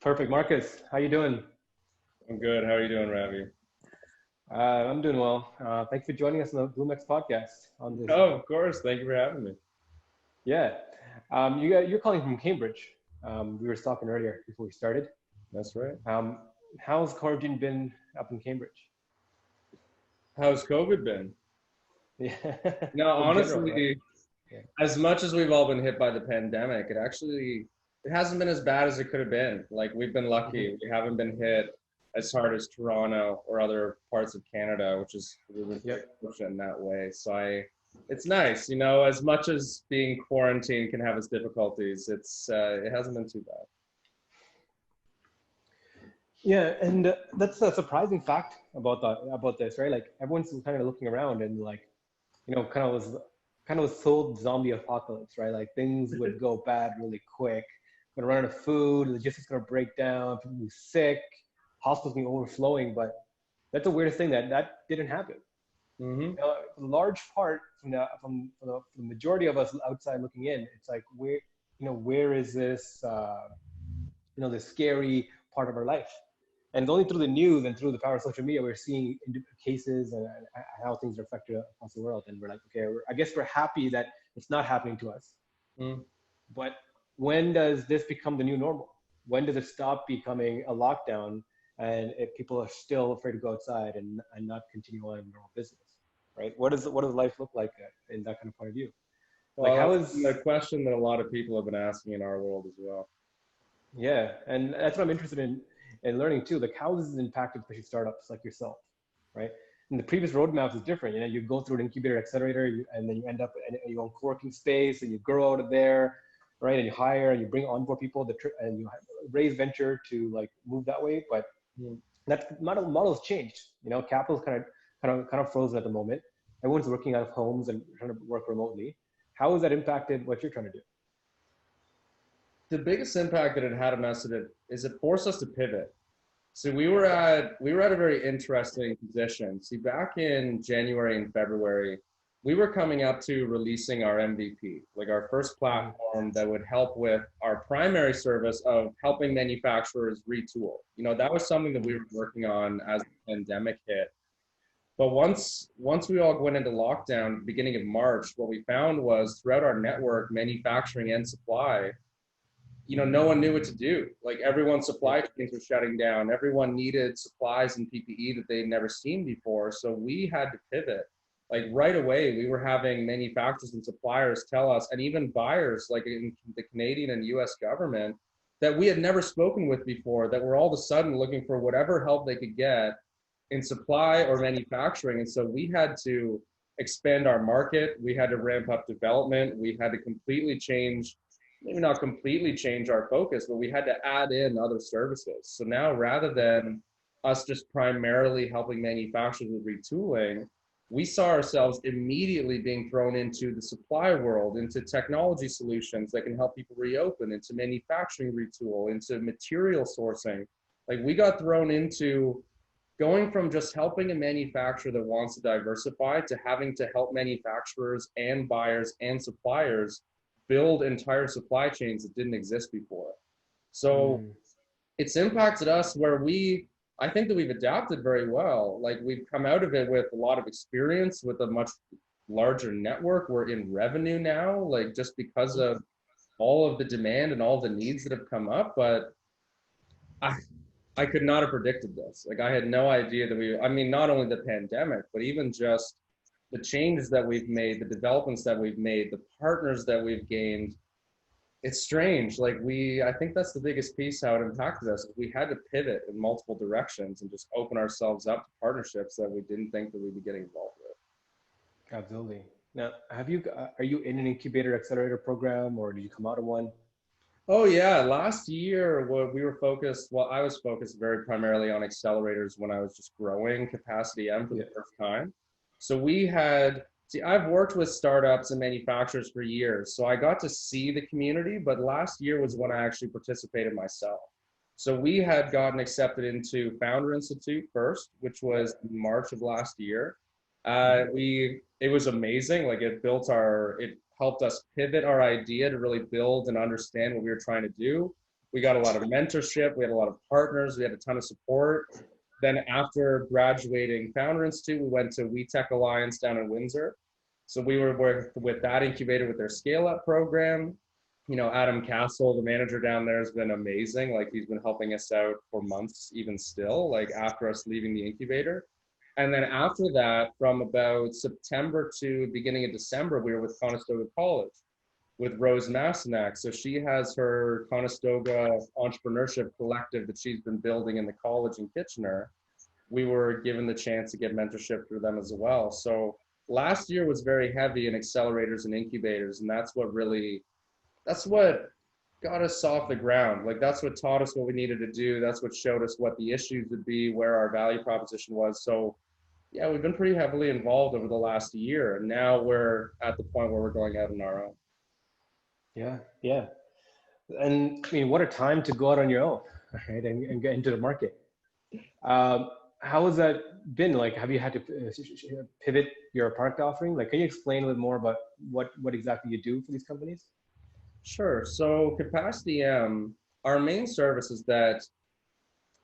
Perfect. Marcus, how you doing? I'm good. How are you doing, Ravi? I'm doing well. Thanks for joining us on the BloomX podcast on this. Oh, of course. Thank you for having me. Yeah. You're calling from Cambridge. We were talking earlier before we started. That's right. Um, how's quarantine been up in Cambridge? How's COVID been? Yeah. No, In general, right? honestly, Yeah. as much as we've all been hit by the pandemic, it hasn't been as bad as it could have been. Like we've been Hmm. lucky. We haven't been hit as hard as Toronto or other parts of Canada, which is we've been very Yep. fortunate in that way. It's nice, as much as being quarantined can have its difficulties, it hasn't been too bad. Yeah, and that's a surprising fact about this, right? Like everyone's kind of looking around and like, kind of was sold zombie apocalypse, right? Like things would go bad really quick. We're gonna run out of food, logistics gonna break down, people be sick, hospitals being overflowing. But that's the weirdest thing that didn't happen. Hmm. A large part from the majority of us outside looking in, it's like where is this this scary part of our life? And it's only through the news and through the power of social media we're seeing cases and how things are affected across the world. And we're like, okay, I guess we're happy that it's not happening to us. Mm. But when does this become the new normal? When does it stop becoming a lockdown and if people are still afraid to go outside and not continue on normal business, right? What does life look like in that kind of point of view? Like Well, how that's is the question that a lot of people have been asking in our world as well. Yeah, and that's what I'm interested in learning too. Like how this is impacted especially startups like yourself, right? And the previous roadmaps is different. You go through an incubator accelerator, and then you end up in your own co-working space, and you grow out of there, right? And you hire and you bring on board people and you raise venture to like move that way. But Mm. that model's changed. Capital's kind of frozen at the moment. Everyone's working out of homes and trying to work remotely. How has that impacted what you're trying to do? The biggest impact that it had on us is it forced us to pivot. So we were at a very interesting position. See, back in January and February, we were coming up to releasing our MVP, like our first Mm-hmm. platform that would help with our primary service of helping manufacturers retool. That was something that we were working on as the pandemic hit. But once we all went into lockdown, beginning of March, what we found was throughout our network, manufacturing and supply, no one knew what to do. Like everyone's supply chains were shutting down. Everyone needed supplies and PPE that they'd never seen before. So we had to pivot. Like right away, we were having manufacturers and suppliers tell us, and even buyers, like in the Canadian and US government, that we had never spoken with before, that were all of a sudden looking for whatever help they could get in supply or manufacturing. And so we had to expand our market. We had to ramp up development. We had to completely change, maybe not completely change our focus, but we had to add in other services. So now rather than us just primarily helping manufacturers with retooling, we saw ourselves immediately being thrown into the supply world, into technology solutions that can help people reopen, into manufacturing retool, into material sourcing. Like we got thrown into going from just helping a manufacturer that wants to diversify to having to help manufacturers and buyers and suppliers build entire supply chains that didn't exist before. So Mm. it's impacted us where I think that we've adapted very well. Like we've come out of it with a lot of experience, with a much larger network. We're in revenue now, like just because of all of the demand and all the needs that have come up. But I, I could not have predicted this. Like I had no idea that I mean, not only the pandemic, but even just the changes that we've made, the developments that we've made, the partners that we've gained. It's strange. Like I think that's the biggest piece how it impacted us. We had to pivot in multiple directions and just open ourselves up to partnerships that we didn't think that we'd be getting involved with. Absolutely. Now, are you in an incubator accelerator program, or did you come out of one? Oh yeah, last year I was focused very primarily on accelerators when I was just growing Capacity M for the Yeah. first time. So I've worked with startups and manufacturers for years, so I got to see the community, but last year was when I actually participated myself. So we had gotten accepted into Founder Institute first, which was March of last year. Mhm. It was amazing. Like it helped us pivot our idea to really build and understand what we were trying to do. We got a lot of mentorship. We had a lot of partners. We had a ton of support. Then after graduating Founder Institute, we went to We Tech Alliance down in Windsor. So we were with that incubator with their scale up program. You know, Adam Castle, the manager down there, has been amazing. Like, he's been helping us out for months, even still, like after us leaving the incubator. And then after that, from about September to beginning of December, we were with Conestoga College with Rose Massenack. So she has her Conestoga entrepreneurship collective that she's been building in the college in Kitchener. We were given the chance to get mentorship through them as well. So last year was very heavy in accelerators and incubators, and that's what got us off the ground. Like, that's what taught us what we needed to do. That's what showed us what the issues would be, where our value proposition was. So yeah, we've been pretty heavily involved over the last year, and now we're at the point where we're going out on our own. Yeah, yeah. And I mean, what a time to go out on your own, right? And get into the market. How has that been? Like, have you had to pivot your product offering? Like, can you explain a little more about what exactly you do for these companies? Sure. So Capacity M, our main service is that,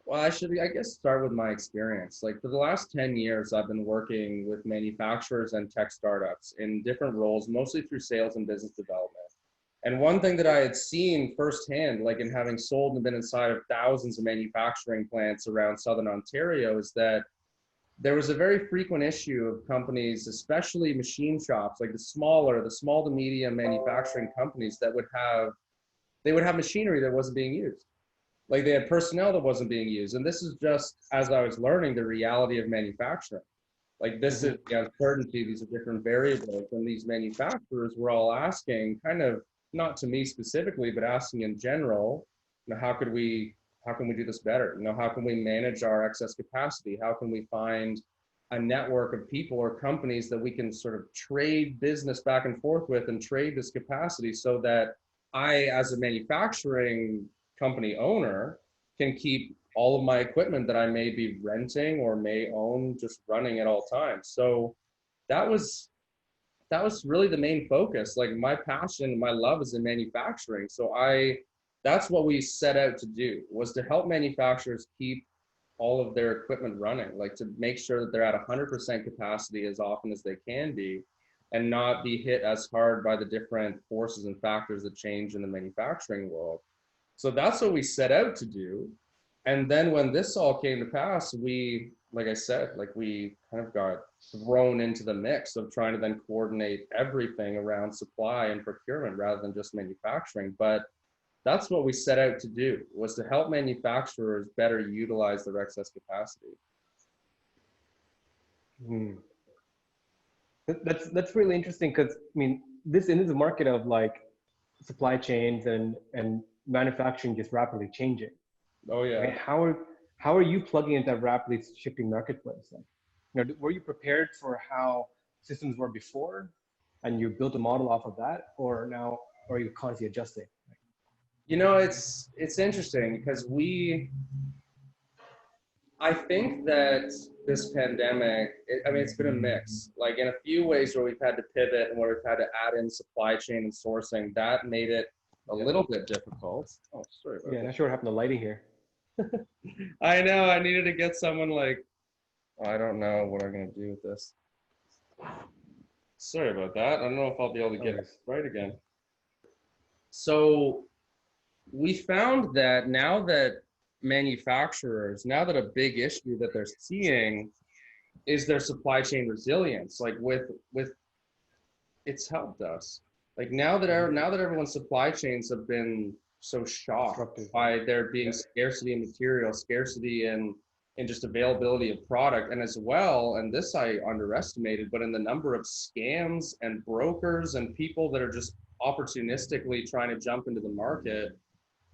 well, I guess, start with my experience. Like, for the last 10 years, I've been working with manufacturers and tech startups in different roles, mostly through sales and business development. And one thing that I had seen firsthand, like in having sold and been inside of thousands of manufacturing plants around Southern Ontario, is that there was a very frequent issue of companies, especially machine shops, like the small to medium manufacturing companies that would have machinery that wasn't being used. Like, they had personnel that wasn't being used. And this is just, as I was learning, the reality of manufacturing. Like, this is the uncertainty, these are different variables. And these manufacturers were all asking, kind of, not to me specifically, but asking in general, you know, how can we do this better? You know, how can we manage our excess capacity? How can we find a network of people or companies that we can sort of trade business back and forth with and trade this capacity, so that I, as a manufacturing company owner, can keep all of my equipment that I may be renting or may own just running at all times. So that was really the main focus. Like, my passion, my love is in manufacturing. So that's what we set out to do, was to help manufacturers keep all of their equipment running, like to make sure that they're at 100% capacity as often as they can be, and not be hit as hard by the different forces and factors that change in the manufacturing world. So that's what we set out to do. And then when this all came to pass, like I said, we kind of got thrown into the mix of trying to then coordinate everything around supply and procurement rather than just manufacturing. But that's what we set out to do, was to help manufacturers better utilize their excess capacity. That's really interesting, because I mean, this is a market of like supply chains and manufacturing just rapidly changing. Oh yeah. Right? How are you plugging into that rapidly shifting marketplace? Like, you know, were you prepared for how systems were before, and you built a model off of that, or are you constantly adjusting? You know, it's interesting, because I think that this pandemic, it's been a mix. Like, in a few ways where we've had to pivot and where we've had to add in supply chain and sourcing, that made it a little bit difficult. Oh, sorry about that. Not sure what happened to lighting here. I know, I needed to get someone, like, I don't know what I'm going to do with this. Sorry about that. I don't know if I'll be able to get it right again. So we found that now that a big issue that they're seeing is their supply chain resilience. Like, with it's helped us. Like, now that everyone's supply chains have been so shocked by there being scarcity in material, scarcity in just availability of product, and as well, and this I underestimated, but in the number of scams and brokers and people that are just opportunistically trying to jump into the market.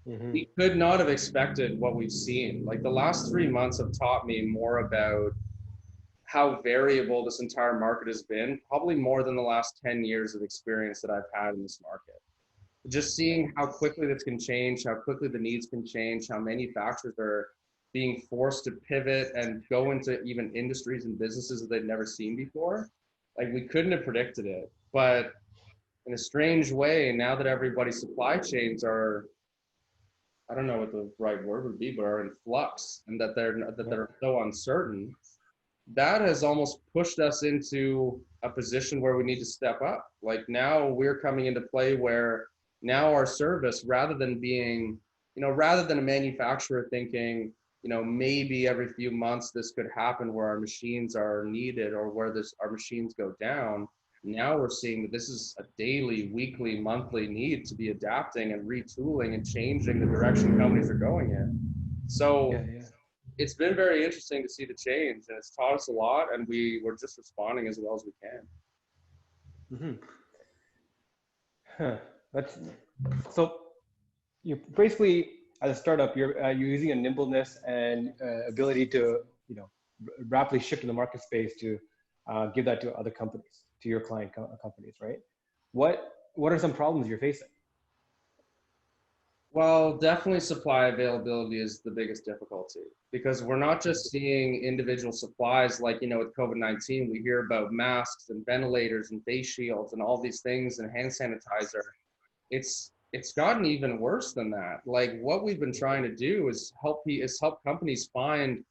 We could not have expected what we've seen. Like, the last 3 months have taught me more about how variable this entire market has been, probably more than the last 10 years of experience that I've had in this market. Just seeing how quickly this can change, how quickly the needs can change, how manufacturers are being forced to pivot and go into even industries and businesses that they've never seen before. Like, we couldn't have predicted it. But in a strange way, now that everybody's supply chains are I don't know what the right word would be, but are in flux, and that they're so uncertain, that has almost pushed us into a position where we need to step up. Like now we're coming into play where now our service, rather than being, rather than a manufacturer thinking, maybe every few months this could happen where our machines are needed or where our machines go down. Now we're seeing that this is a daily, weekly, monthly need to be adapting and retooling and changing the direction companies are going in. So Yeah, yeah. it's been very interesting to see the change, and it's taught us a lot, and we're just responding as well as we can. Hmm. Huh. That's so. You basically, as a startup, you're using a nimbleness and ability to rapidly shift in the market space to give that to other companies, to your client companies, right? What are some problems you're facing? Well, definitely supply availability is the biggest difficulty because we're not just seeing individual supplies like, with COVID-19, we hear about masks and ventilators and face shields and all these things and hand sanitizer. It's gotten even worse than that. Like what we've been trying to do is help companies find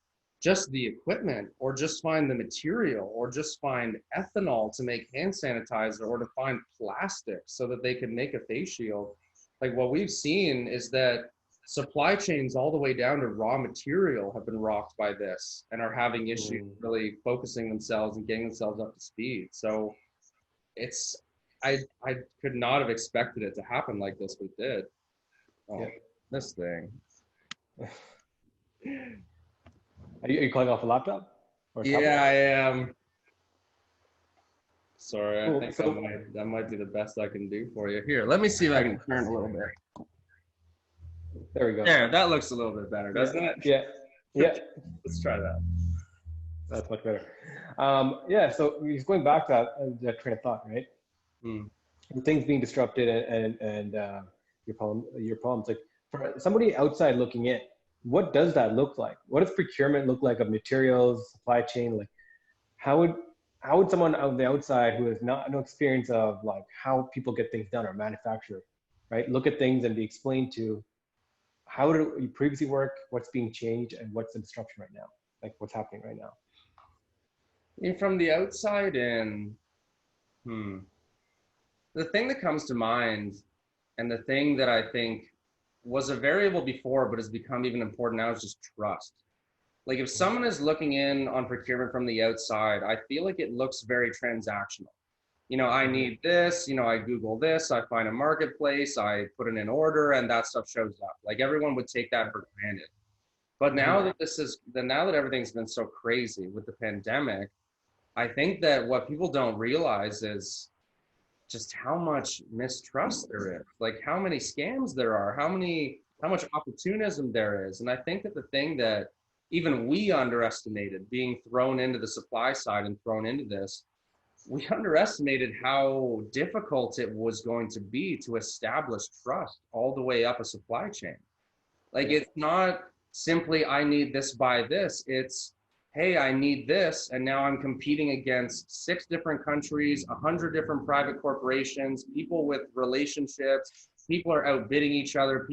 just the equipment or just find the material or just find ethanol to make hand sanitizer or to find plastic so that they can make a face shield. Like what we've seen is that supply chains all the way down to raw material have been rocked by this and are having issues Mm. really focusing themselves and getting themselves up to speed. So it's I could not have expected it to happen like this, but it did. Oh, Yeah. this thing. Are you calling off a laptop or a tablet? Yeah, I am. Sorry, I Cool. think that might be the best I can do for you. Here, let me see if I can turn a little bit. There we go. There, that looks a little bit better, Yeah, doesn't it? yeah, yeah. Let's try that. That's much better. Yeah. So he's going back to that train of thought, right? Hmm. Things being disrupted and your problems. Like for somebody outside looking in, what does that look like? What does procurement look like of materials, supply chain? Like how would how would someone on the outside who has no experience of like how people get things done or manufacture, right, look at things and be explained to how did you previously work, what's being changed, and what's the disruption right now, like what's happening right now? And from the outside in, hmm, the thing that comes to mind, and the thing that I think was a variable before but has become even important now is just trust. Like if someone is looking in on procurement from the outside, I feel like it looks very transactional. I Mm-hmm. need this, I Google this, I find a marketplace, I put in an order, and that stuff shows up. Like everyone would take that for granted. But Mm-hmm. now that everything's been so crazy with the pandemic, I think that what people don't realize is just how much mistrust there is, like how many scams there are, how much opportunism there is. And I think that the thing that even we underestimated being thrown into the supply side and thrown into this, we underestimated how difficult it was going to be to establish trust all the way up a supply chain. Like Yeah. it's not simply I need this by this. It's hey, I need this, and now I'm competing against 6 different countries, 100 different private corporations, people with relationships. People are outbidding each other.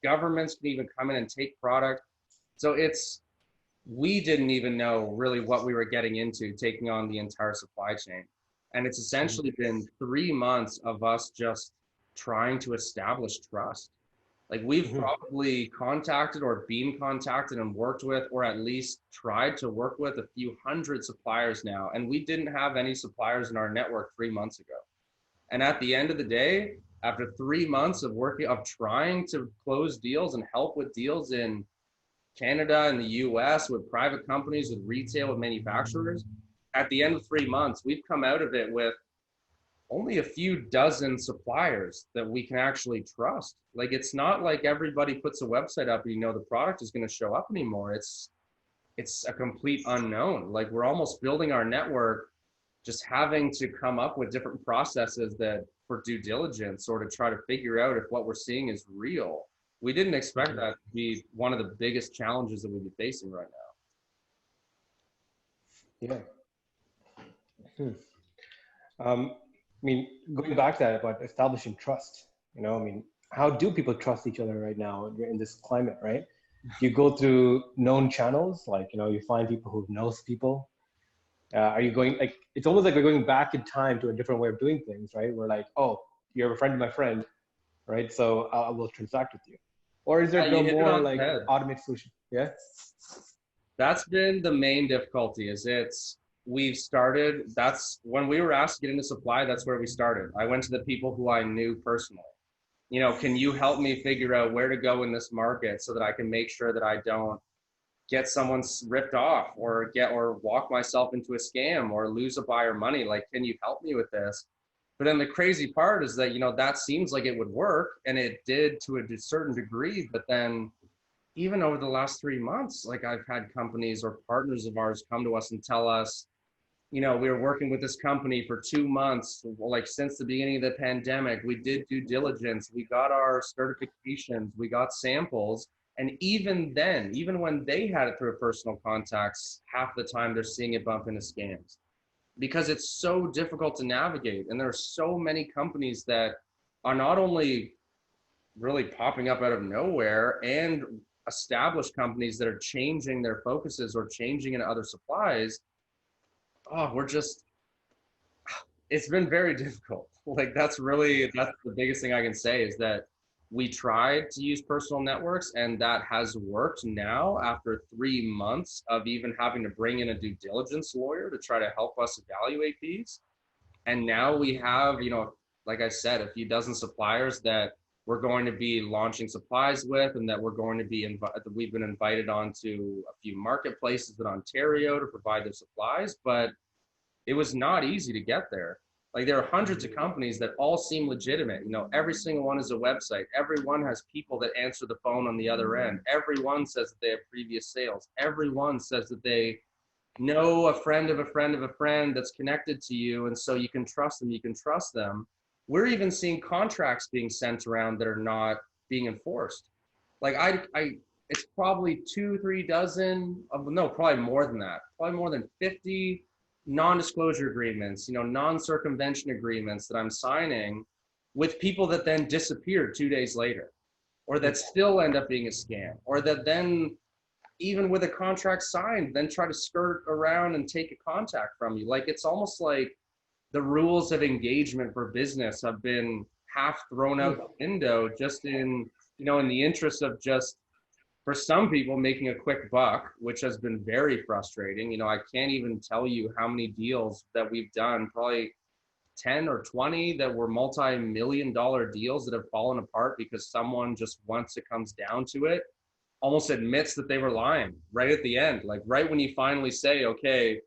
Governments can even come in and take product. So we didn't even know really what we were getting into taking on the entire supply chain. And it's Mm-hmm. essentially been 3 months of us just trying to establish trust. Like we've Mm-hmm. probably contacted or been contacted and worked with, or at least tried to work with a few hundred suppliers now. And we didn't have any suppliers in our network 3 months ago. And at the end of the day, after 3 months of trying to close deals and help with deals in Canada and the US with private companies, with retail, with manufacturers, at the end of 3 months, we've come out of it with only a few dozen suppliers that we can actually trust. Like it's not like everybody puts a website up and the product is going to show up anymore. It's a complete unknown. Like we're almost building our network, just having to come up with different processes that for due diligence or to try to figure out if what we're seeing is real. We didn't expect that to be one of the biggest challenges that we'd be facing right Yeah. Hmm. I mean, going back to that about establishing trust, I mean, how do people trust each other right now in this climate, right? Do you go through known channels, like, you know, you find people who knows people? Are you going, like, it's almost like we're going back in time to a different way of doing things, right? We're like, oh, you're a friend of my friend, right? So I will transact with you. Or is there You no hit it more on the like head. automated solution? Yeah. That's been the main difficulty. We've started, that's when we were asked to get into supply, that's where we started. I went to the people who I knew personally. You know, can you help me figure out where to go in this market so that I can make sure that I don't get someone ripped off or walk myself into a scam or lose a buyer money? Like, can you help me with this? But then the crazy part is that, you know, that seems like it would work, and it did to a certain degree. But then even over the last 3 months, like, I've had companies or partners of ours come to us and tell us, you know, we were working with this company for 2 months, like since the beginning of the pandemic. We did due diligence, we got our certifications, we got samples. And even then, even when they had it through personal contacts, half the time they're seeing it bump into scams because it's so difficult to navigate. And there are so many companies that are not only really popping up out of nowhere, and established companies that are changing their focuses or changing into other supplies. Oh, it's been very difficult. Like, that's the biggest thing I can say is that we tried to use personal networks, and that has worked now after 3 months of even having to bring in a due diligence lawyer to try to help us evaluate these. And now we have, you know, like I said, a few dozen suppliers that we're going to be launching supplies with, and that we're going to be we've been invited onto a few marketplaces in Ontario to provide their supplies. But it was not easy to get there. Like, there are hundreds of companies that all seem legitimate. You know, every single one is a website. Everyone has people that answer the phone on the other end. Everyone says that they have previous sales. Everyone says that they know a friend of a friend of a friend that's connected to you, and so you can trust them. You can trust them. We're even seeing contracts being sent around that are not being enforced. Like, it's probably 2, 3 dozen of, no, probably more than that. Probably more than 50 non-disclosure agreements, you know, non-circumvention agreements that I'm signing with people that then disappear 2 days later, or that still end up being a scam, or that then, even with a contract signed, then try to skirt around and take a contact from you. Like, it's almost like the rules of engagement for business have been half thrown out the window, just in, you know, in the interest of just, for some people, making a quick buck, which has been very frustrating. You know, I can't even tell you how many deals that we've done, probably 10 or 20 that were multi-million-dollar deals that have fallen apart because someone just, once it comes down to it, almost admits that they were lying right at the end. Like, right when you finally say, okay,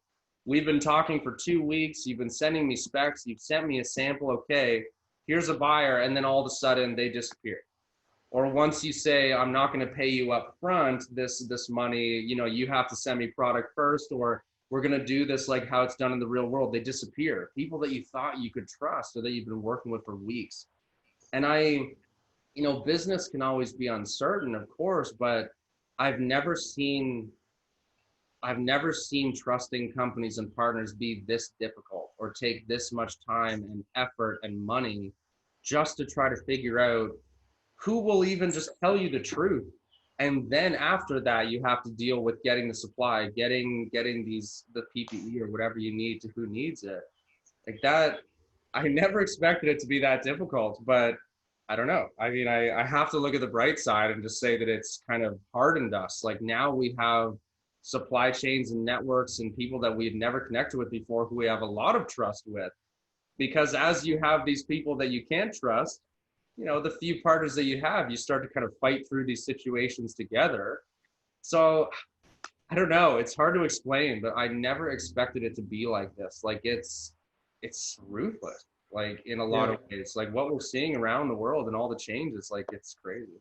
we've been talking for 2 weeks, you've been sending me specs, you've sent me a sample, okay, here's a buyer, and then all of a sudden they disappear. Or once you say, I'm not going to pay you up front this money, you know, you have to send me product first, or we're going to do this like how it's done in the real world, they disappear. People that you thought you could trust or that you've been working with for weeks. And you know, business can always be uncertain, of course, but I've never seen trusting companies and partners be this difficult or take this much time and effort and money just to try to figure out who will even just tell you the truth. And then after that, you have to deal with getting the supply, getting the PPE or whatever you need to who needs it. Like that, I never expected it to be that difficult, but I don't know. I mean, I have to look at the bright side and just say that it's kind of hardened us. Like, now we have supply chains and networks and people that we've never connected with before who we have a lot of trust with. Because as you have these people that you can't trust, you know, the few partners that you have, you start to kind of fight through these situations together. So I don't know, it's hard to explain, but I never expected it to be like this. Like, it's ruthless, like, in a lot of ways. Like, what we're seeing around the world and all the changes, like, it's crazy.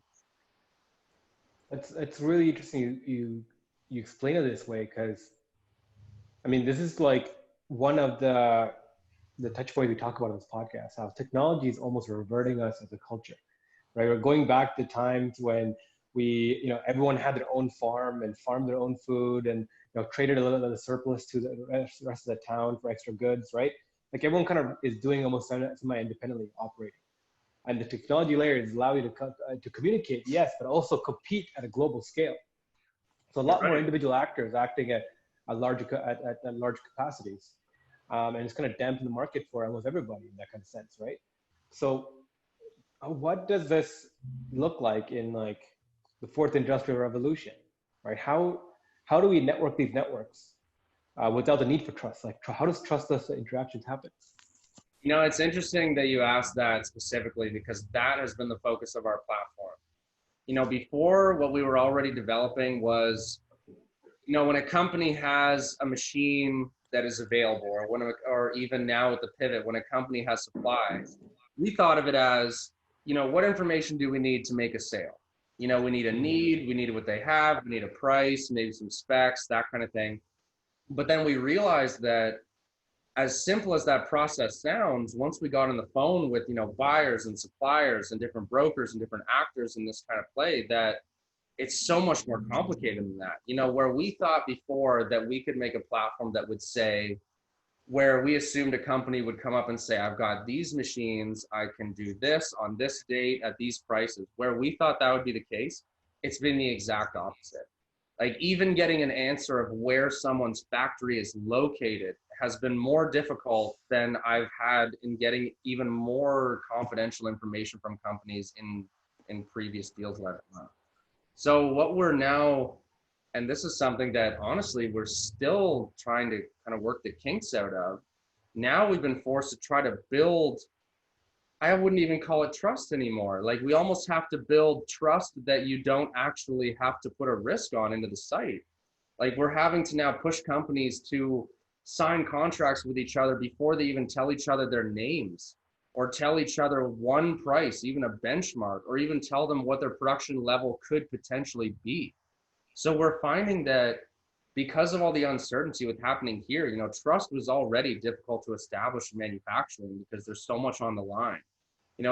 It's really interesting you explain it this way, because I mean, this is like one of the touch points we talk about on this podcast, how technology is almost reverting us as a culture, right? We're going back to times when we, you know, everyone had their own farm and farmed their own food, and, you know, traded a little bit of the surplus to the rest of the town for extra goods, right? Like, everyone kind of is doing almost semi-independently operating. And the technology layers allow you to communicate, yes, but also compete at a global scale. So a lot more Right. individual actors acting at large capacities, and it's going to dampen the market for almost everybody in that kind of sense, right? So, what does this look like in like the fourth industrial revolution, right? How do we network these networks without the need for trust? Like, how does trustless interactions happen? It's interesting that you asked that specifically because that has been the focus of our platform. Before, what we were already developing was, when a company has a machine that is available, or even now with the pivot, when a company has supplies, we thought of it as, what information do we need to make a sale? We need a need, we need what they have, we need a price, maybe some specs, that kind of thing. But then we realized that as simple as that process sounds, once we got on the phone with, buyers and suppliers and different brokers and different actors in this kind of play, that it's so much more complicated than that. Where we thought before that we could make a platform that would say, where we assumed a company would come up and say, I've got these machines, I can do this on this date at these prices. Where we thought that would be the case, it's been the exact opposite. Like, even getting an answer of where someone's factory is located has been more difficult than I've had in getting even more confidential information from companies in previous deals that I've done. So what we're now, and this is something that honestly we're still trying to kind of work the kinks out of. Now we've been forced to try to build, I wouldn't even call it trust anymore. Like, we almost have to build trust that you don't actually have to put a risk on into the site. Like, we're having to now push companies to sign contracts with each other before they even tell each other their names, or tell each other one price, even a benchmark, or even tell them what their production level could potentially be. So we're finding that because of all the uncertainty with happening here, trust was already difficult to establish in manufacturing because there's so much on the line.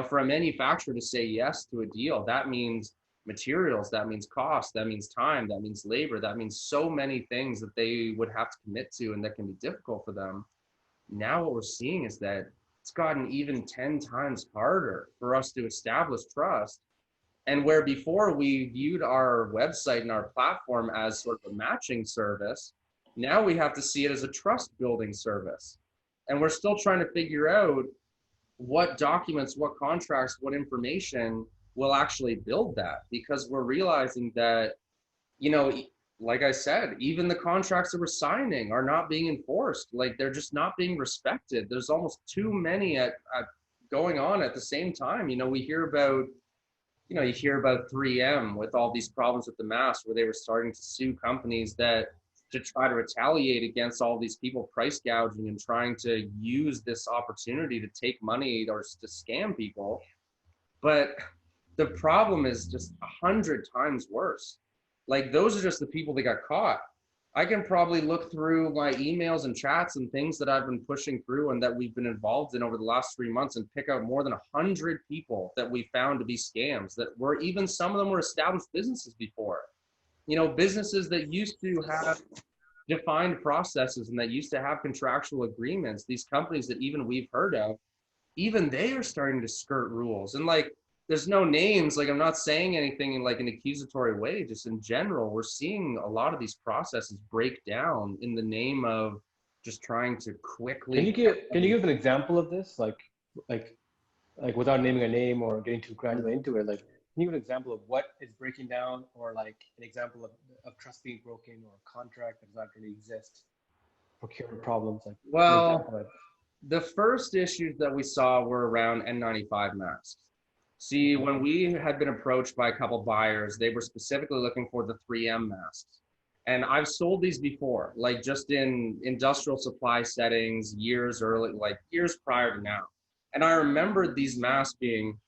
For a manufacturer to say yes to a deal, that means materials, that means cost, that means time, that means labor, that means so many things that they would have to commit to and that can be difficult for them. Now what we're seeing is that it's gotten even 10 times harder for us to establish trust. And where before we viewed our website and our platform as sort of a matching service, now we have to see it as a trust building service. And we're still trying to figure out what documents, what contracts, what information will actually build that, because we're realizing that, like I said, even the contracts that we're signing are not being enforced. Like, they're just not being respected. There's almost too many at going on at the same time. We hear about, you hear about 3M with all these problems with the mask, where they were starting to sue companies that to try to retaliate against all these people price gouging and trying to use this opportunity to take money or to scam people. But the problem is just 100 times worse. Like, those are just the people that got caught. I can probably look through my emails and chats and things that I've been pushing through and that we've been involved in over the last 3 months and pick out more than 100 people that we found to be scams, that were, even some of them were established businesses before. Businesses that used to have defined processes and that used to have contractual agreements. These companies that even we've heard of, even they are starting to skirt rules. And like, there's no names, like, I'm not saying anything in like an accusatory way, just in general, we're seeing a lot of these processes break down in the name of just trying to quickly. Can you give an example of this? Like without naming a name or getting too granular into it, like, can you give an example of what is breaking down, or like an example of trust being broken, or a contract that does not really exist, procurement problems, like, Well, the first issues that we saw were around N95 masks. See, when we had been approached by a couple buyers, they were specifically looking for the 3M masks. And I've sold these before, like just in industrial supply settings, years early, like years prior to now. And I remembered these masks being,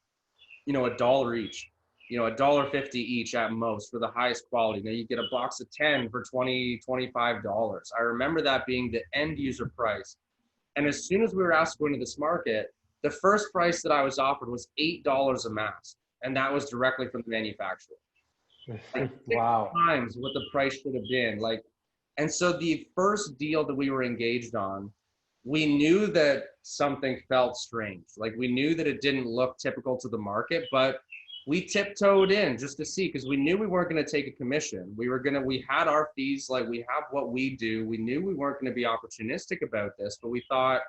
$1 each, $1.50 each at most for the highest quality. Now you get a box of 10 for $20, $25. I remember that being the end user price. And as soon as we were asked to go into this market, the first price that I was offered was $8 a mask. And that was directly from the manufacturer. Like, wow, 6 times what the price should have been. Like, and so the first deal that we were engaged on, we knew that something felt strange. Like we knew that it didn't look typical to the market, but we tiptoed in just to see, because we knew we weren't going to take a commission. We had our fees, like we have what we do. We knew we weren't going to be opportunistic about this, but we thought,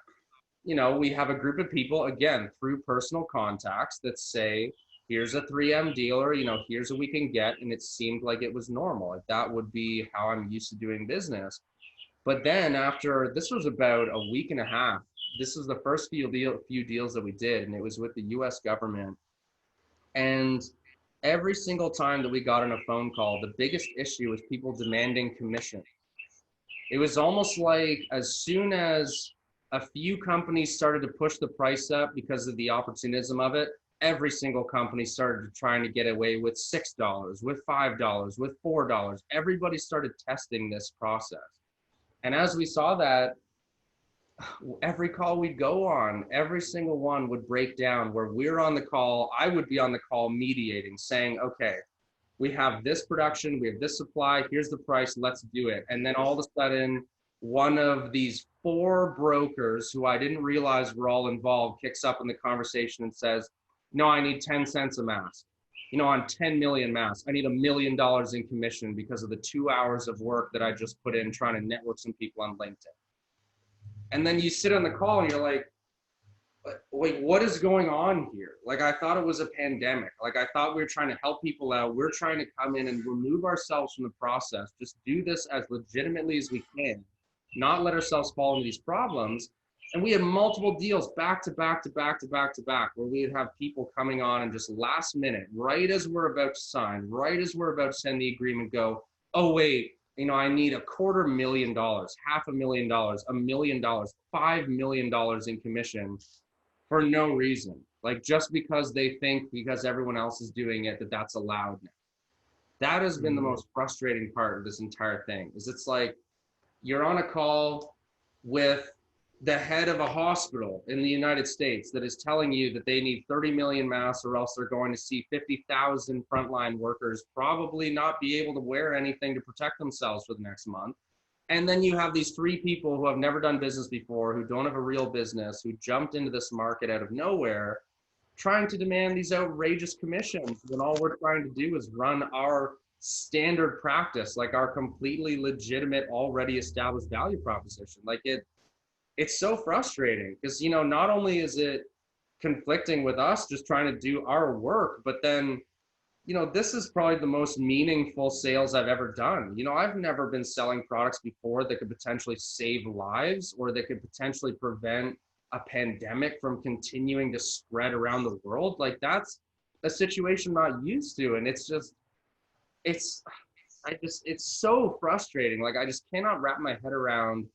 we have a group of people, again, through personal contacts that say, here's a 3M dealer, here's what we can get. And it seemed like it was normal. Like that would be how I'm used to doing business. But then after, this was about a week and a half, this was the first few deals that we did, and it was with the US government. And every single time that we got on a phone call, the biggest issue was people demanding commission. It was almost like as soon as a few companies started to push the price up because of the opportunism of it, every single company started trying to get away with $6, with $5, with $4. Everybody started testing this process. And as we saw that, every call we'd go on, every single one would break down where we're on the call. I would be on the call mediating, saying, okay, we have this production, we have this supply, here's the price, let's do it. And then all of a sudden, one of these 4 brokers who I didn't realize were all involved kicks up in the conversation and says, no, I need 10 cents a mask. On 10 million masks, I need $1 million in commission because of the 2 hours of work that I just put in trying to network some people on LinkedIn. And then you sit on the call and you're like, wait, what is going on here? Like, I thought it was a pandemic. Like, I thought we were trying to help people out. We're trying to come in and remove ourselves from the process. Just do this as legitimately as we can, not let ourselves fall into these problems. And we had multiple deals back to back to back to back to back where we would have people coming on and just last minute, right as we're about to sign, right as we're about to send the agreement, go, oh, wait, I need $250,000, $500,000, $1 million, $5 million in commission for no reason. Like just because they think because everyone else is doing it, that's allowed now. That has been the most frustrating part of this entire thing, is it's like you're on a call with the head of a hospital in the United States that is telling you that they need 30 million masks or else they're going to see 50,000 frontline workers probably not be able to wear anything to protect themselves for the next month. And then you have these 3 people who have never done business before, who don't have a real business, who jumped into this market out of nowhere, trying to demand these outrageous commissions when all we're trying to do is run our standard practice, like our completely legitimate, already established value proposition. Like it's so frustrating because, not only is it conflicting with us just trying to do our work, but then, this is probably the most meaningful sales I've ever done. I've never been selling products before that could potentially save lives or that could potentially prevent a pandemic from continuing to spread around the world. Like that's a situation I'm not used to. And it's so frustrating. Like I just cannot wrap my head around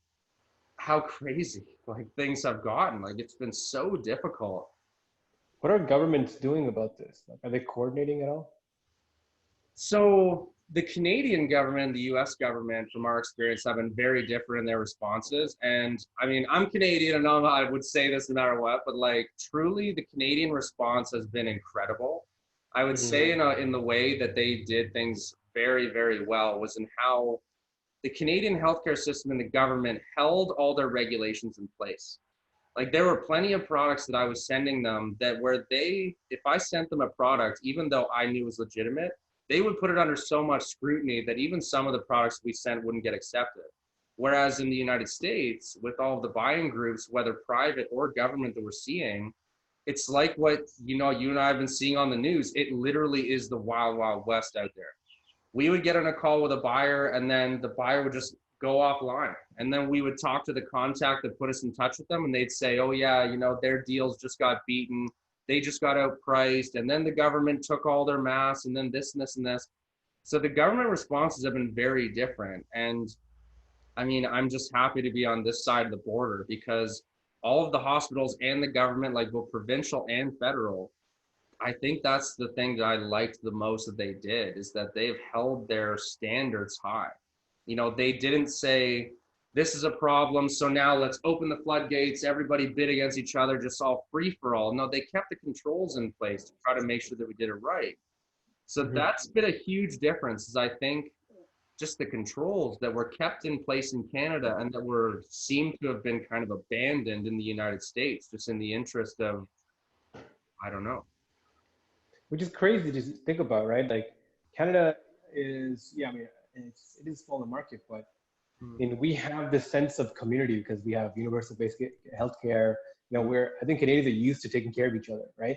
how crazy like things have gotten. Like it's been so difficult. What are governments doing about this? Like, are they coordinating at all? So the Canadian government and the US government, from our experience, have been very different in their responses. And I mean, I'm Canadian and I would say this no matter what, but like truly the Canadian response has been incredible. I would say in the way that they did things very, very well was in how the Canadian healthcare system and the government held all their regulations in place. Like there were plenty of products that I was sending them that if I sent them a product, even though I knew it was legitimate, they would put it under so much scrutiny that even some of the products we sent wouldn't get accepted. Whereas in the United States, with all of the buying groups, whether private or government that we're seeing, it's like what, you and I have been seeing on the news. It literally is the wild, wild west out there. We would get on a call with a buyer and then the buyer would just go offline. And then we would talk to the contact that put us in touch with them and they'd say, oh yeah, their deals just got beaten. They just got outpriced. And then the government took all their masks and then this and this and this. So the government responses have been very different. And I mean, I'm just happy to be on this side of the border because all of the hospitals and the government, like both provincial and federal, I think that's the thing that I liked the most that they did, is that they've held their standards high. They didn't say, this is a problem, so now let's open the floodgates, everybody bid against each other, just all free for all. No, they kept the controls in place to try to make sure that we did it right. So that's been a huge difference, is I think just the controls that were kept in place in Canada and that were seemed to have been kind of abandoned in the United States, just in the interest of, I don't know. Which is crazy to think about, right? Like Canada is, yeah, I mean, it is a smaller market, but I mean, we have this sense of community because we have universal basic healthcare. You know, we're, I think Canadians are used to taking care of each other, right?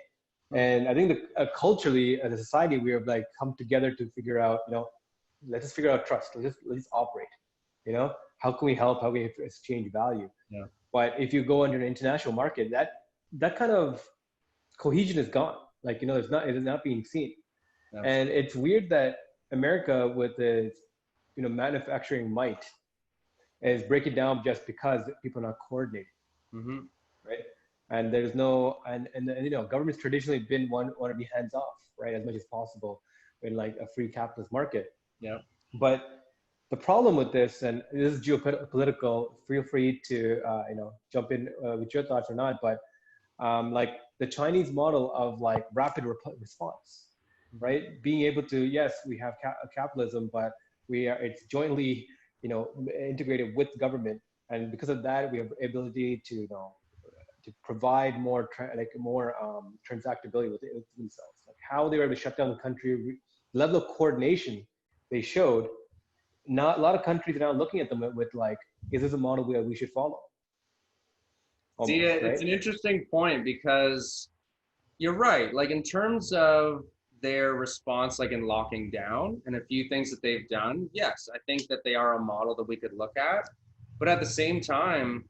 And I think that culturally, as a society, we have like come together to figure out, you know, let's just figure out trust. Let's operate. You know, how can we help? How can we exchange value? Yeah. But if you go under an international market, that kind of cohesion is gone. Like, you know, it is not being seen. Absolutely. And it's weird that America, with its, you know, manufacturing might, is breaking down just because people are not coordinating, right? And there's no, and you know, government's traditionally been want to be hands off, right, as much as possible in like a free capitalist market. Yeah. But the problem with this, and this is geopolitical, feel free to you know, jump in with your thoughts or not, but like the Chinese model of like rapid response, right? Being able to, yes, we have capitalism, but it's jointly, you know, integrated with government, and because of that, we have the ability to, you know, to provide more transactability with themselves. Like how they were able to shut down the country, level of coordination they showed. Not a lot of countries are now looking at them with like, is this a model we should follow? Almost, see, it's an interesting point because you're right. Like in terms of their response, like in locking down and a few things that they've done, yes, I think that they are a model that we could look at. But at the same time,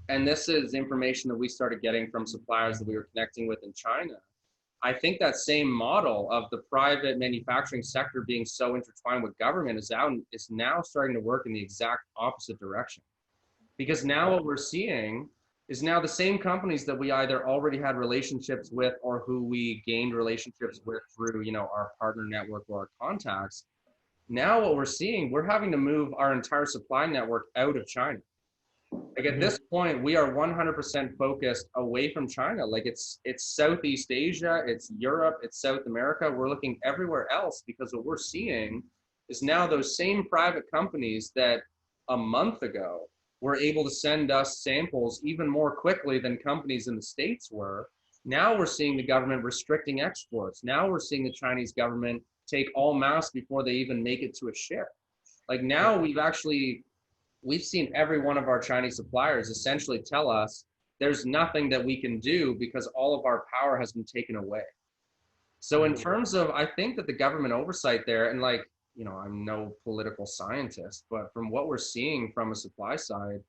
and this is information that we started getting from suppliers that we were connecting with in China, I think that same model of the private manufacturing sector being so intertwined with government is now starting to work in the exact opposite direction. Because now what we're seeing is now the same companies that we either already had relationships with or who we gained relationships with through, you know, our partner network or our contacts. Now what we're seeing, we're having to move our entire supply network out of China. Like at this point, we are 100% focused away from China. Like it's Southeast Asia, it's Europe, it's South America. We're looking everywhere else because what we're seeing is now those same private companies that a month ago were able to send us samples even more quickly than companies in the States were. Now we're seeing the government restricting exports. Now we're seeing the Chinese government take all masks before they even make it to a ship. Like now we've seen every one of our Chinese suppliers essentially tell us there's nothing that we can do because all of our power has been taken away. So in terms of, I think that the government oversight there, and like, you know, I'm no political scientist, but from what we're seeing from a supply side,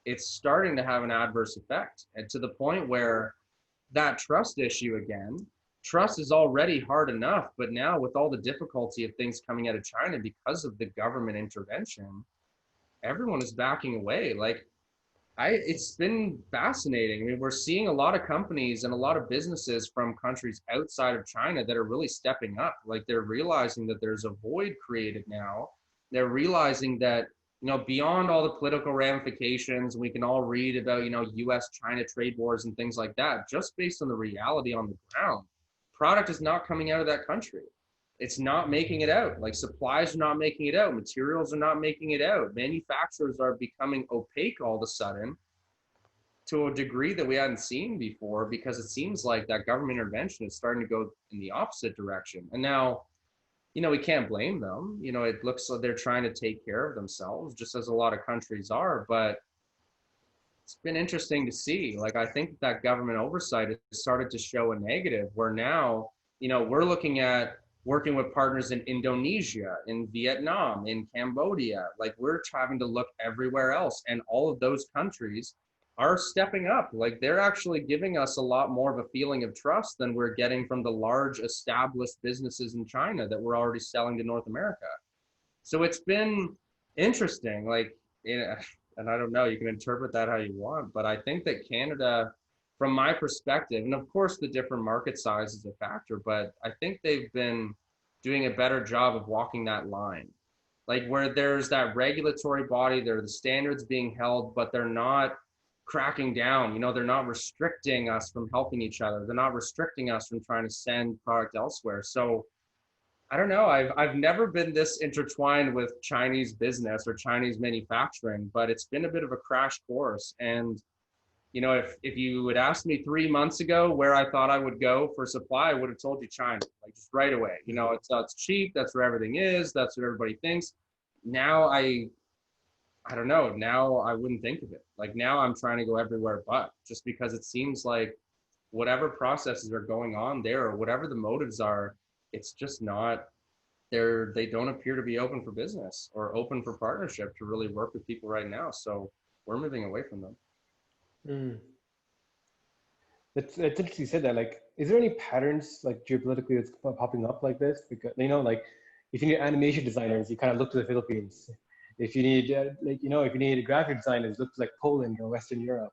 it's starting to have an adverse effect. And to the point where that trust issue again, trust is already hard enough, but now with all the difficulty of things coming out of China because of the government intervention, everyone is backing away. Like it's been fascinating. I mean, we're seeing a lot of companies and a lot of businesses from countries outside of China that are really stepping up. Like they're realizing that there's a void created now. They're realizing that, you know, beyond all the political ramifications, we can all read about, you know, US-China trade wars and things like that, just based on the reality on the ground. Product is not coming out of that country. It's not making it out. Like supplies are not making it out. Materials are not making it out. Manufacturers are becoming opaque all of a sudden to a degree that we hadn't seen before, because it seems like that government intervention is starting to go in the opposite direction. And now, you know, we can't blame them. You know, it looks like they're trying to take care of themselves, just as a lot of countries are. But it's been interesting to see. Like, I think that government oversight has started to show a negative, where now, you know, we're looking at working with partners in Indonesia, in Vietnam, in Cambodia. Like we're having to look everywhere else. And all of those countries are stepping up. Like they're actually giving us a lot more of a feeling of trust than we're getting from the large established businesses in China that we're already selling to North America. So it's been interesting. Like, and I don't know, you can interpret that how you want, but I think that Canada, from my perspective, and of course the different market size is a factor, but I think they've been doing a better job of walking that line. Like where there's that regulatory body, there are the standards being held, but they're not cracking down. You know, they're not restricting us from helping each other. They're not restricting us from trying to send product elsewhere. So I don't know. I've never been this intertwined with Chinese business or Chinese manufacturing, but it's been a bit of a crash course. And you know, if you had asked me 3 months ago where I thought I would go for supply, I would have told you China, like just right away. You know, it's cheap. That's where everything is. That's what everybody thinks. Now I don't know. Now I wouldn't think of it. Like now I'm trying to go everywhere but, just because it seems like whatever processes are going on there or whatever the motives are, it's just not they don't appear to be open for business or open for partnership to really work with people right now. So we're moving away from them. Mm. It's interesting you said that. Like, is there any patterns like geopolitically that's popping up like this? Because you know, like, if you need animation designers, you kind of look to the Philippines. If you need if you need graphic designers, look to like Poland or Western Europe.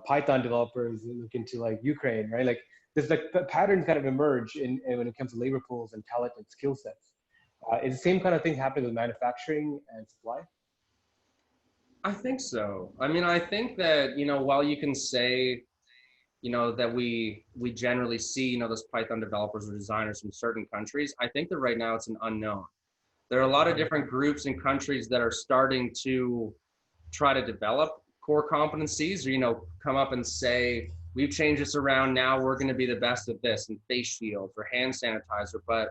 Python developers look into like Ukraine, right? Like, there's like patterns kind of emerge in when it comes to labor pools and talent and skill sets. Is the same kind of thing happening with manufacturing and supply? I think so. I mean, I think that, you know, while you can say, you know, that we generally see, you know, those Python developers or designers from certain countries, I think that right now it's an unknown. There are a lot of different groups and countries that are starting to try to develop core competencies or, you know, come up and say, we've changed this around, now we're going to be the best at this, and face shields or hand sanitizer. But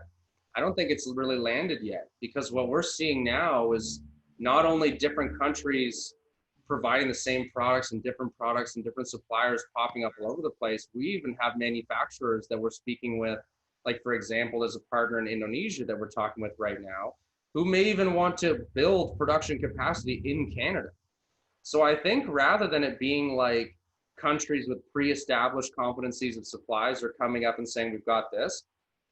I don't think it's really landed yet, because what we're seeing now is not only different countries providing the same products and different suppliers popping up all over the place. We even have manufacturers that we're speaking with, like for example, there's a partner in Indonesia that we're talking with right now, who may even want to build production capacity in Canada. So I think rather than it being like countries with pre-established competencies of supplies are coming up and saying, we've got this,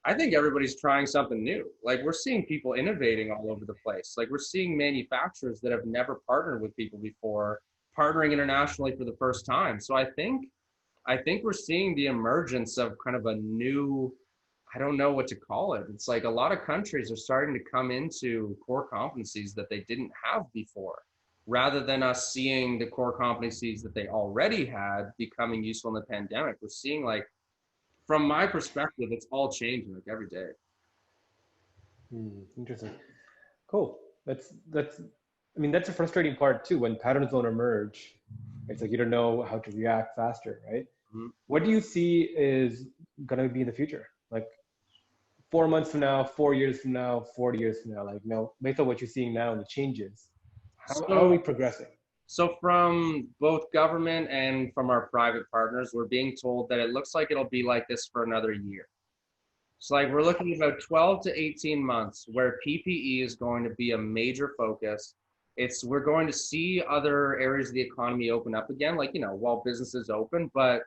I think everybody's trying something new. Like we're seeing people innovating all over the place. Like we're seeing manufacturers that have never partnered with people before, partnering internationally for the first time. So I think we're seeing the emergence of kind of a new, I don't know what to call it. It's like a lot of countries are starting to come into core competencies that they didn't have before, rather than us seeing the core competencies that they already had becoming useful in the pandemic. We're seeing, like, from my perspective, it's all changing like every day. Interesting. Cool. That's. I mean, that's a frustrating part too. When patterns don't emerge, it's like you don't know how to react faster, right? Mm-hmm. What do you see is going to be in the future? Like 4 months from now, 4 years from now, 40 years from now. Like, based on what you're seeing now and the changes, how are we progressing? So from both government and from our private partners, we're being told that it looks like it'll be like this for another year. So like we're looking at about 12 to 18 months where PPE is going to be a major focus. We're going to see other areas of the economy open up again, like, you know, while businesses open, but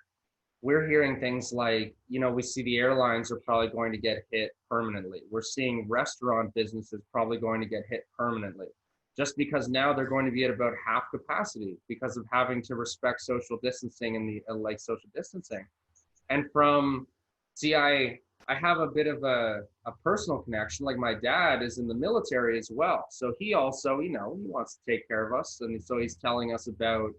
we're hearing things like, you know, we see the airlines are probably going to get hit permanently. We're seeing restaurant businesses probably going to get hit permanently, just because now they're going to be at about half capacity because of having to respect social distancing and the social distancing. And I have a bit of a personal connection. Like my dad is in the military as well. So he also, you know, he wants to take care of us. And so he's telling us about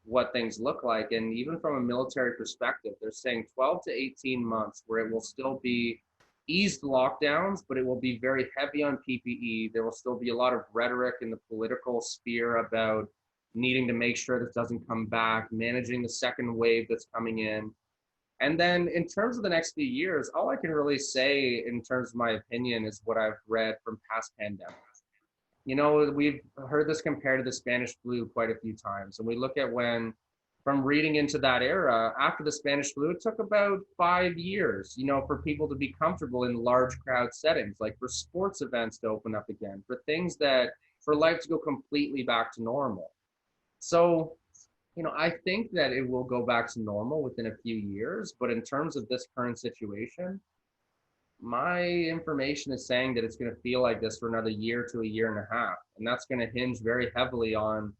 what things look like. And even from a military perspective, they're saying 12 to 18 months where it will still be eased lockdowns, but it will be very heavy on PPE. There will still be a lot of rhetoric in the political sphere about needing to make sure this doesn't come back, managing the second wave that's coming in. And then in terms of the next few years, all I can really say in terms of my opinion is what I've read from past pandemics. You know, we've heard this compared to the Spanish flu quite a few times. And we look at when, from reading into that era, after the Spanish flu, it took about 5 years, you know, for people to be comfortable in large crowd settings, like for sports events to open up again, for life to go completely back to normal. So, you know, I think that it will go back to normal within a few years, but in terms of this current situation, my information is saying that it's going to feel like this for another year to a year and a half. And that's going to hinge very heavily on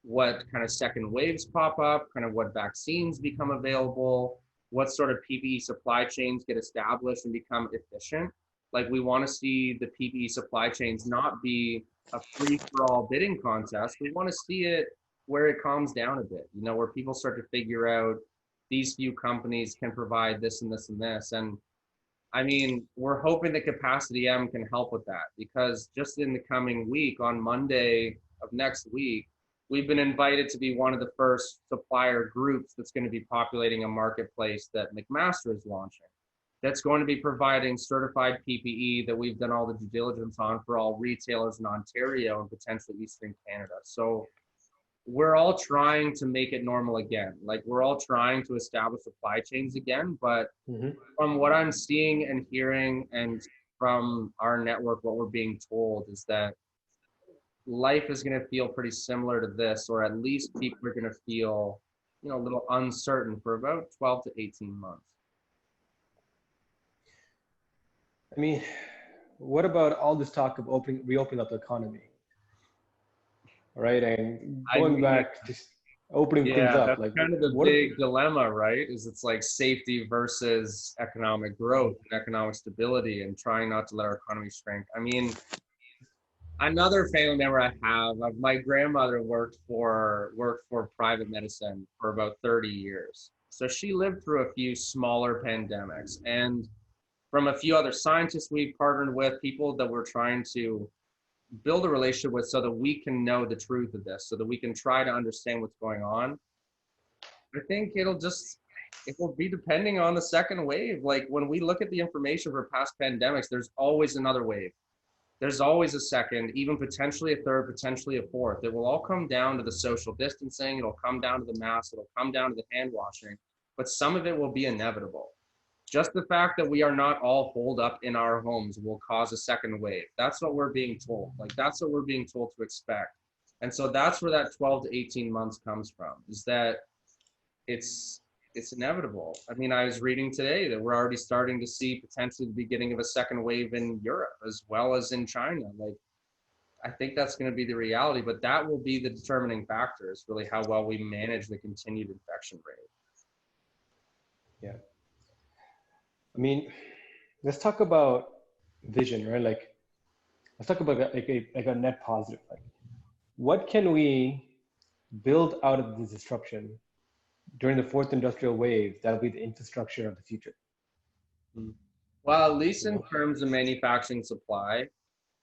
what kind of second waves pop up, kind of what vaccines become available, what sort of PPE supply chains get established and become efficient. Like we want to see the PPE supply chains not be a free-for-all bidding contest. We want to see it where it calms down a bit, you know, where people start to figure out these few companies can provide this and this and this. And I mean, we're hoping that Capacity M can help with that, because just in the coming week, on Monday of next week, we've been invited to be one of the first supplier groups that's going to be populating a marketplace that McMaster is launching. That's going to be providing certified PPE that we've done all the due diligence on for all retailers in Ontario and potentially Eastern Canada. So we're all trying to make it normal again. Like, we're all trying to establish supply chains again. But from what I'm seeing and hearing, and from our network, what we're being told is that life is going to feel pretty similar to this, or at least people are going to feel, you know, a little uncertain for about 12 to 18 months. I mean, what about all this talk of reopening up the economy? Right, and going back, just opening things up. That's Like, kind of the big dilemma, right? Is it's like safety versus economic growth and economic stability, and trying not to let our economy shrink. I mean, another family member I have, my grandmother worked for private medicine for about 30 years. So she lived through a few smaller pandemics, and from a few other scientists we've partnered with, people that we're trying to build a relationship with so that we can know the truth of this, so that we can try to understand what's going on. I think it will be depending on the second wave. Like, when we look at the information for past pandemics, there's always another wave. There's always a second, even potentially a third, potentially a fourth. It will all come down to the social distancing. It'll come down to the mask. It'll come down to the hand washing, but some of it will be inevitable. Just the fact that we are not all holed up in our homes will cause a second wave. That's what we're being told. Like, that's what we're being told to expect. And so that's where that 12 to 18 months comes from, is that it's inevitable. I mean, I was reading today that we're already starting to see potentially the beginning of a second wave in Europe as well as in China. Like, I think that's going to be the reality, but that will be the determining factor, is really how well we manage the continued infection rate. Yeah. I mean, let's talk about vision, right? Like, let's talk about like a net positive. Like, what can we build out of this disruption during the fourth industrial wave that'll be the infrastructure of the future? Well, at least in terms of manufacturing supply,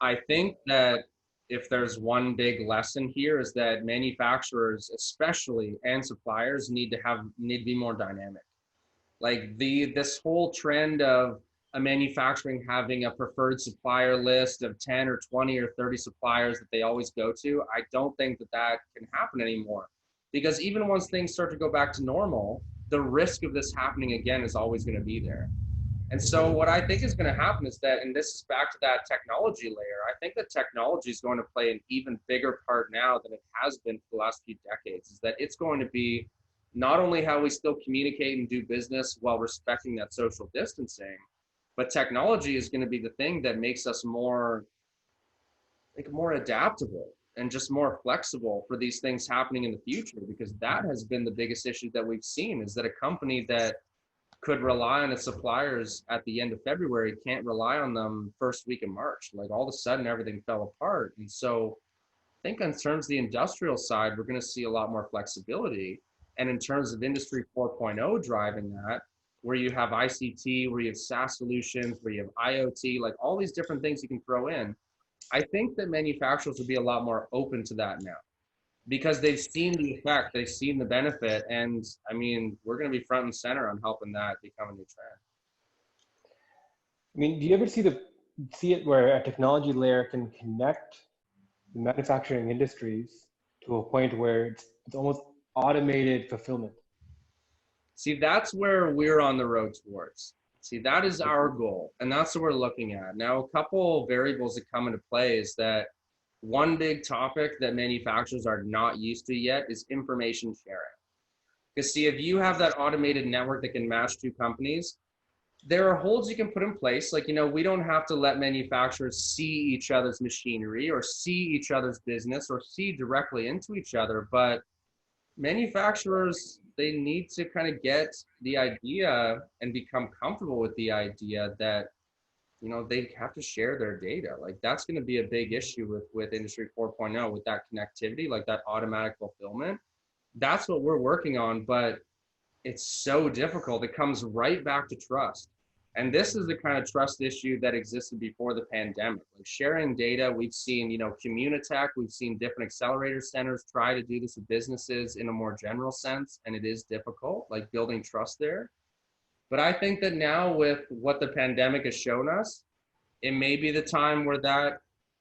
I think that if there's one big lesson here, is that manufacturers especially, and suppliers, need to be more dynamic. Like, this whole trend of a manufacturing having a preferred supplier list of 10 or 20 or 30 suppliers that they always go to, I don't think that can happen anymore. Because even once things start to go back to normal, the risk of this happening again is always going to be there. And so what I think is going to happen is that, and this is back to that technology layer, I think that technology is going to play an even bigger part now than it has been for the last few decades, is that it's going to be not only how we still communicate and do business while respecting that social distancing, but technology is going to be the thing that makes us more adaptable and just more flexible for these things happening in the future. Because that has been the biggest issue that we've seen, is that a company that could rely on its suppliers at the end of February can't rely on them first week of March. Like, all of a sudden everything fell apart. And so I think in terms of the industrial side, we're going to see a lot more flexibility. And in terms of Industry 4.0 driving that, where you have ICT, where you have SaaS solutions, where you have IoT, like all these different things you can throw in, I think that manufacturers will be a lot more open to that now, because they've seen the effect, they've seen the benefit. And I mean, we're going to be front and center on helping that become a new trend. I mean, do you ever see it where a technology layer can connect the manufacturing industries to a point where it's almost automated fulfillment? See, that's where we're on the road towards. See, that is our goal, and that's what we're looking at. Now, a couple variables that come into play is that one big topic that manufacturers are not used to yet is information sharing. Because see, if you have that automated network that can match two companies, there are holds you can put in place. Like, we don't have to let manufacturers see each other's machinery or see each other's business or see directly into each other, but manufacturers, they need to kind of get the idea and become comfortable with the idea that, they have to share their data. Like, that's going to be a big issue with Industry 4.0, with that connectivity, like that automatic fulfillment. That's what we're working on, but it's so difficult. It comes right back to trust. And this is the kind of trust issue that existed before the pandemic. Like sharing data, we've seen, Communitech, we've seen different accelerator centers try to do this with businesses in a more general sense, and it is difficult, like building trust there. But I think that now with what the pandemic has shown us, it may be the time where that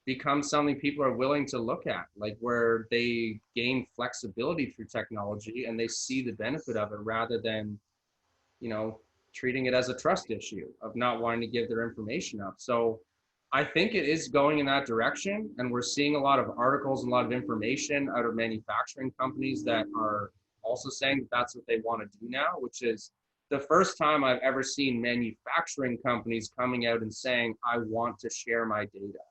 becomes something people are willing to look at, like where they gain flexibility through technology and they see the benefit of it rather than, treating it as a trust issue of not wanting to give their information up. So I think it is going in that direction. And we're seeing a lot of articles and a lot of information out of manufacturing companies that are also saying that that's what they want to do now, which is the first time I've ever seen manufacturing companies coming out and saying, I want to share my data.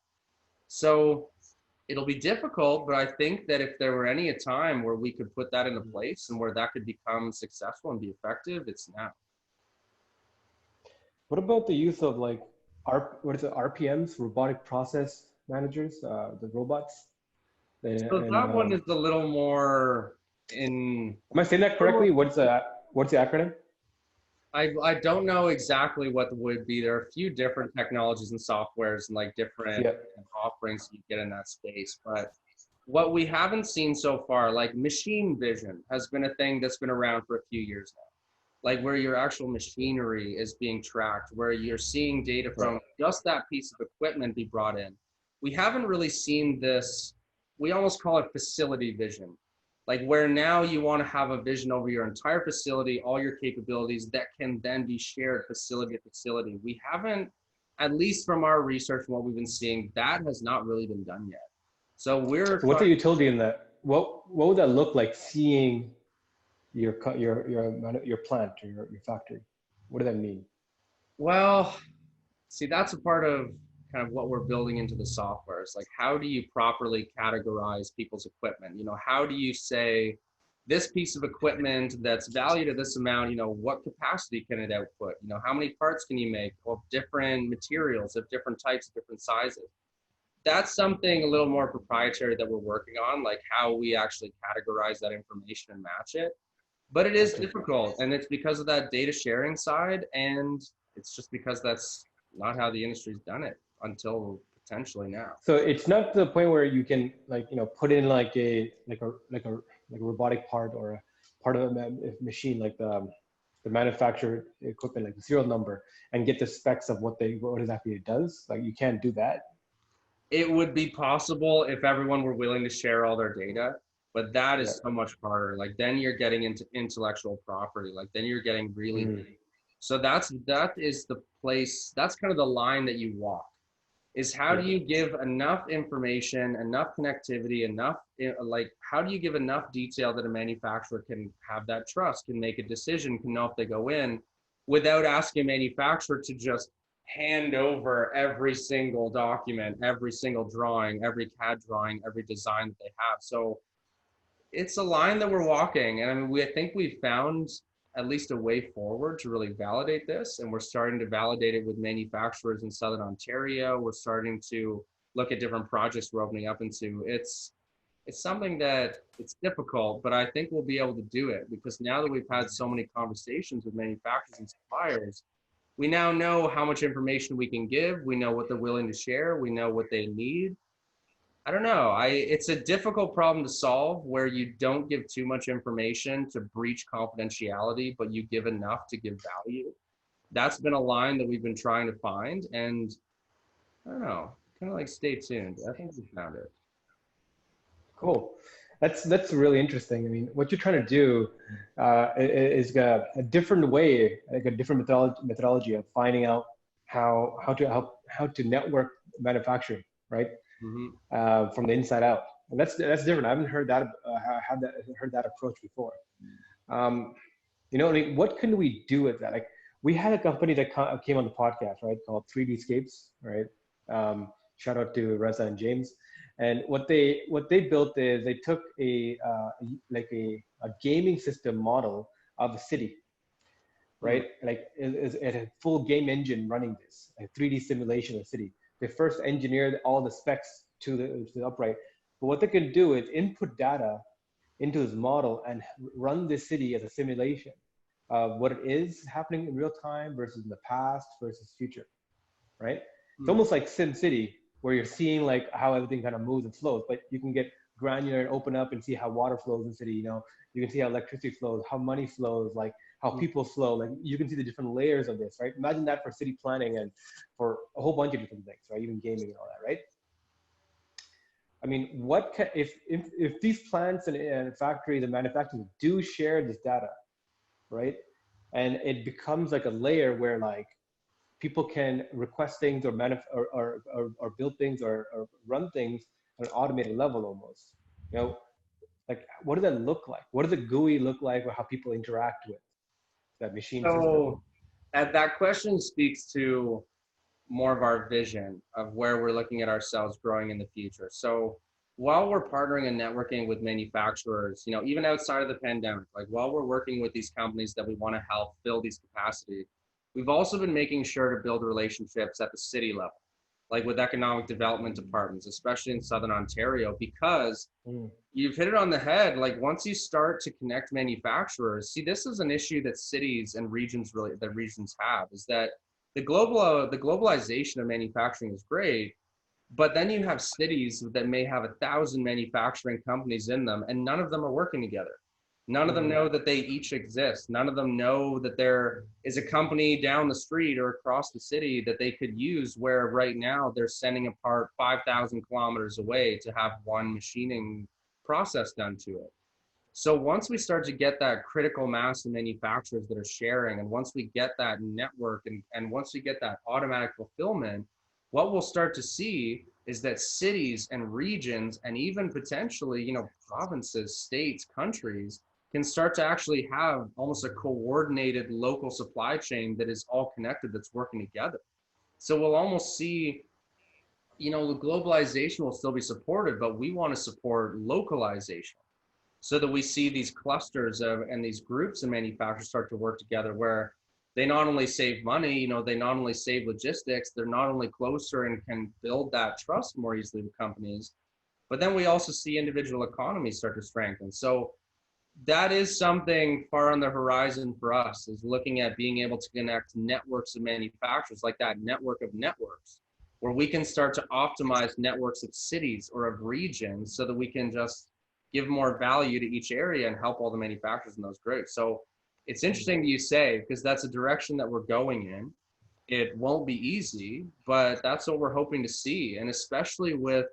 So it'll be difficult, but I think that if there were any a time where we could put that into place and where that could become successful and be effective, it's now. What about the use of like RPMs, robotic process managers, the robots? So that one is a little more in. Am I saying that correctly? What's the acronym? I don't know exactly what would be. There are a few different technologies and softwares and like different offerings you get in that space. But what we haven't seen so far, like machine vision has been a thing that's been around for a few years now. Like where your actual machinery is being tracked, where you're seeing data from just that piece of equipment be brought in. We haven't really seen this, we almost call it facility vision. Like where now you want to have a vision over your entire facility, all your capabilities that can then be shared facility to facility. We haven't, at least from our research and what we've been seeing, that has not really been done yet. So what's the utility in that? What would that look like, seeing your plant or your factory? What does that mean? Well, see, that's a part of kind of what we're building into the software. It's like, how do you properly categorize people's equipment? How do you say this piece of equipment that's valued at this amount, what capacity can it output? How many parts can you make of different materials, of different types, of different sizes? That's something a little more proprietary that we're working on, like how we actually categorize that information and match it. But it is difficult, and it's because of that data sharing side, and it's just because that's not how the industry's done it until potentially now. So it's not to the point where you can put in like a robotic part or a part of a machine, like the manufactured equipment, like the serial number, and get the specs of what exactly it does. Like you can't do that. It would be possible if everyone were willing to share all their data. But that is so much harder. Like then you're getting into intellectual property. Like then you're getting really. So that is the place. That's kind of the line that you walk. Is how do you give enough information, enough connectivity, enough how do you give enough detail that a manufacturer can have that trust, can make a decision, can know if they go in, without asking a manufacturer to just hand over every single document, every single drawing, every CAD drawing, every design that they have. So it's a line that we're walking, and I mean, I think we've found at least a way forward to really validate this, and we're starting to validate it with manufacturers in Southern Ontario. We're starting to look at different projects we're opening up into. It's something that it's difficult, but I think we'll be able to do it because now that we've had so many conversations with manufacturers and suppliers, we now know how much information we can give. We know what they're willing to share. We know what they need. I don't know. It's a difficult problem to solve where you don't give too much information to breach confidentiality, but you give enough to give value. That's been a line that we've been trying to find, and I don't know, kind of like stay tuned. I think we found it. Cool. That's really interesting. I mean, what you're trying to do is a different way, like a different methodology of finding out how to network manufacturing, right? From the inside out. And that's different. I haven't heard that heard that approach before. What can we do with that? Like we had a company that came on the podcast, right, called 3D Scapes, right? Shout out to Reza and James. And what they built is they took a gaming system model of a city, right? Like it had full game engine running this, a 3D simulation of a city. They first engineered all the specs to the upright. But what they can do is input data into this model and run this city as a simulation. what it is happening in real time versus in the past versus future, right? It's Hmm. almost like Sim City, where you're seeing like how everything kind of moves and flows, but you can get granular and open up and see how water flows in the city. You know, you can see how electricity flows, how money flows, like how people flow. Like you can see the different layers of this, right? Imagine that for city planning and for a whole bunch of different things, right? Even gaming and all that, right? I mean, what can, if these plants and factories and manufacturers do share this data, right? And it becomes like a layer where like people can request things or or build things or run things at an automated level almost. You know, like what does that look like? What does the GUI look like, or how people interact with that machine system? So that question speaks to more of our vision of where we're looking at ourselves growing in the future. So while we're partnering and networking with manufacturers, you know, even outside of the pandemic, like while we're working with these companies that we want to help fill these capacity, we've also been making sure to build relationships at the city level, like with economic development departments, especially in Southern Ontario, because Mm. you've hit it on the head. Like once you start to connect manufacturers, see, this is an issue that cities and regions really, that regions have, is that the globalization of manufacturing is great, but then you have cities that may have 1,000 manufacturing companies in them, and none of them are working together. None of them Mm. know that they each exist. None of them know that there is a company down the street or across the city that they could use, where right now they're sending a part 5,000 kilometers away to have one machining process done to it. So once we start to get that critical mass of manufacturers that are sharing, and once we get that network, and once we get that automatic fulfillment, what we'll start to see is that cities and regions, and even potentially, you know, provinces, states, countries, can start to actually have almost a coordinated local supply chain that is all connected, that's working together. So we'll almost see, you know, the globalization will still be supported, but we want to support localization, so that we see these clusters of and these groups of manufacturers start to work together, where they not only save money, you know, they not only save logistics, they're not only closer and can build that trust more easily with companies, but then we also see individual economies start to strengthen. So that is something far on the horizon for us, is looking at being able to connect networks of manufacturers, like that network of networks, where we can start to optimize networks of cities or of regions, so that we can just give more value to each area and help all the manufacturers in those groups. So it's interesting that you say, because that's a direction that we're going in. It won't be easy, but that's what we're hoping to see. And especially with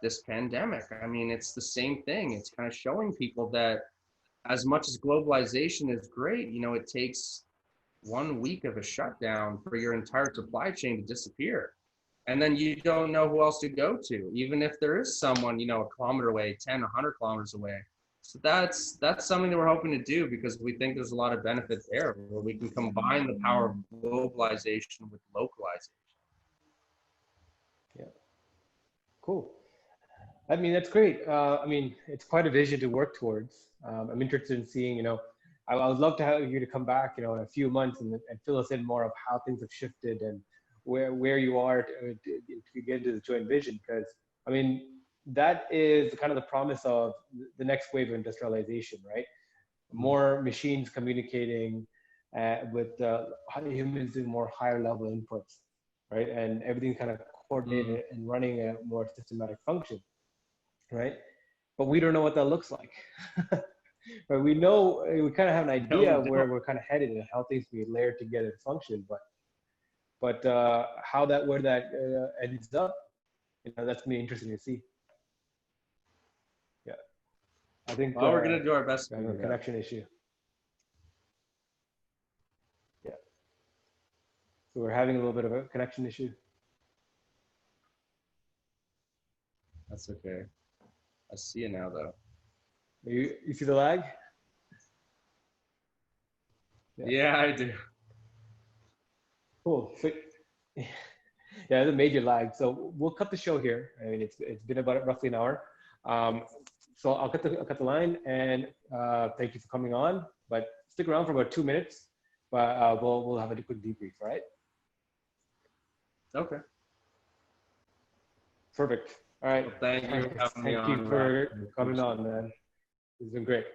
this pandemic, I mean, it's the same thing. It's kind of showing people that as much as globalization is great, you know, it takes 1 week of a shutdown for your entire supply chain to disappear. And then you don't know who else to go to, even if there is someone, you know, a kilometer away, 10, 100 kilometers away. So that's something that we're hoping to do, because we think there's a lot of benefit there, where we can combine the power of globalization with localization. Yeah, cool. I mean, that's great. I mean, it's quite a vision to work towards. I'm interested in seeing, you know, I would love to have you to come back, you know, in a few months and fill us in more of how things have shifted and where you are to get into the joint vision. Because, I mean, that is kind of the promise of the next wave of industrialization, right? More machines communicating with humans doing more higher level inputs, right? And everything kind of Mm. coordinated and running a more systematic function, right? But we don't know what that looks like. But we know, we kind of have an No, idea we of where don't. we're kind of headed and how things can be layered together and function. But how that where that ends up, you know, that's gonna be interesting to see. Yeah, I think Well, we're gonna do our best we to have a figure it out. connection issue. Yeah, so we're having a little bit of a connection issue. That's okay. I see it now, though. You see the lag? Yeah, Yeah, I do. cool. So, yeah, there's a major lag. So we'll cut the show here. I mean, it's been about roughly an hour. Um, so I'll cut the line, and thank you for coming on. But stick around for about 2 minutes. But we'll have a quick debrief. All right. Okay. Perfect. All right. Well, thank you for having me Thank you on, Rob. for I coming appreciate on, it. man. It's been great.